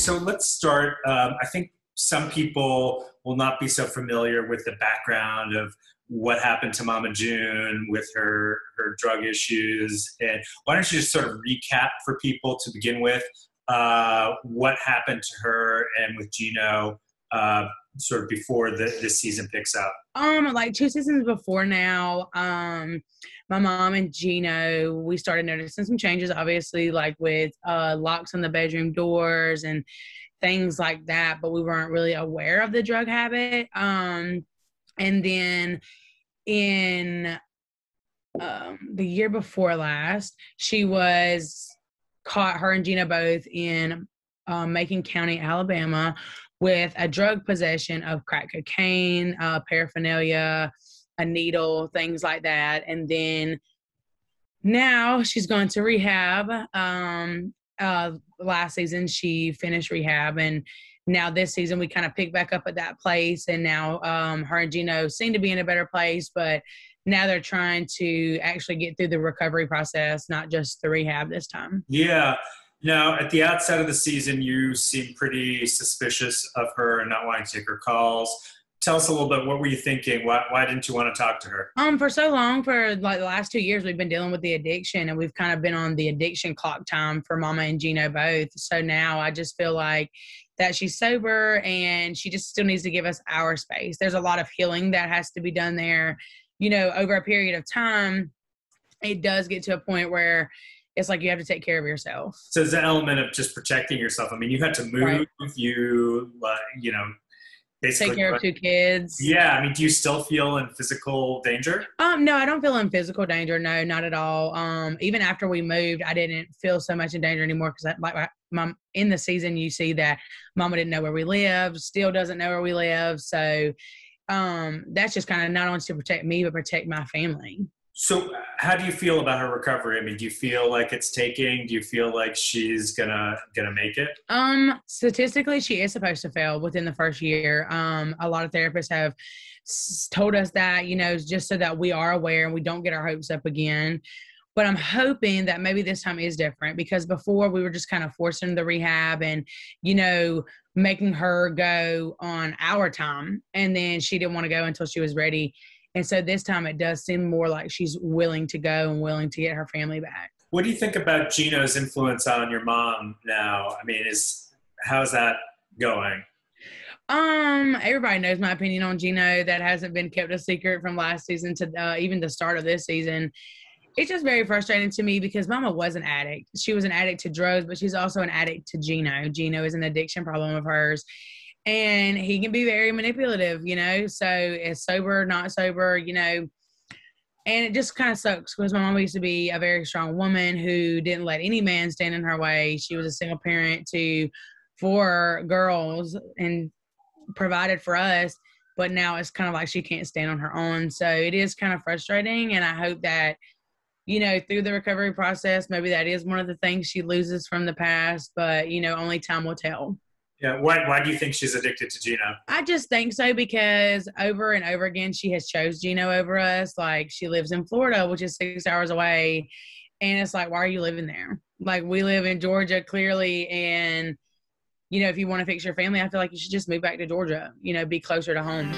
so let's start. I think some people will not be so familiar with the background of what happened to Mama June with her drug issues. And why don't you just sort of recap for people to begin with what happened to her and with Gino sort of before this season picks up? Like 2 seasons before now, my mom and Gino, we started noticing some changes, obviously, like with locks on the bedroom doors and things like that, but we weren't really aware of the drug habit. And then in the year before last, she was caught, her and Gina both, in Macon County, Alabama, with a drug possession of crack cocaine, paraphernalia, a needle, things like that. And then now she's going to rehab. Last season she finished rehab, and now this season we kind of pick back up at that place. And now her and Gino seem to be in a better place, but now they're trying to actually get through the recovery process, not just the rehab this time. Yeah. Now, at the outset of the season, you seemed pretty suspicious of her and not wanting to take her calls. Tell us a little bit, what were you thinking? Why didn't you want to talk to her? For so long, for like the last 2 years, we've been dealing with the addiction, and we've kind of been on the addiction clock time for Mama and Gino both. So now I just feel like that she's sober and she just still needs to give us our space. There's a lot of healing that has to be done there. You know, over a period of time, it does get to a point where it's like you have to take care of yourself. So there's an element of just protecting yourself. I mean, you had to move, right. you basically take care of 2 kids. Yeah. I mean, do you still feel in physical danger? No, I don't feel in physical danger. No, not at all. Even after we moved, I didn't feel so much in danger anymore, because like Mom, in the season, you see that Mama didn't know where we lived, still doesn't know where we live. So that's just kind of not only to protect me, but protect my family. So how do you feel about her recovery? I mean, do you feel like it's taking? Do you feel like she's gonna make it? Statistically, she is supposed to fail within the first year. A lot of therapists have told us that, just so that we are aware and we don't get our hopes up again. But I'm hoping that maybe this time is different, because before we were just kind of forcing the rehab and, making her go on our time. And then she didn't want to go until she was ready. And so this time it does seem more like she's willing to go and willing to get her family back. What do you think about Gino's influence on your mom now? I mean, how's that going? Everybody knows my opinion on Gino. That hasn't been kept a secret from last season to even the start of this season. It's just very frustrating to me, because Mama was an addict. She was an addict to drugs, but she's also an addict to Gino. Gino is an addiction problem of hers. And he can be very manipulative, so it's sober, not sober, and it just kind of sucks, because my mama used to be a very strong woman who didn't let any man stand in her way. She was a single parent to 4 girls and provided for us, but now it's kind of like she can't stand on her own. So it is kind of frustrating, and I hope that, through the recovery process, maybe that is one of the things she loses from the past, but, only time will tell. Yeah. Why do you think she's addicted to Gino? I just think so, because over and over again, she has chose Gino over us. Like, she lives in Florida, which is 6 hours away. And it's like, why are you living there? Like, we live in Georgia, clearly. And, if you want to fix your family, I feel like you should just move back to Georgia, be closer to home.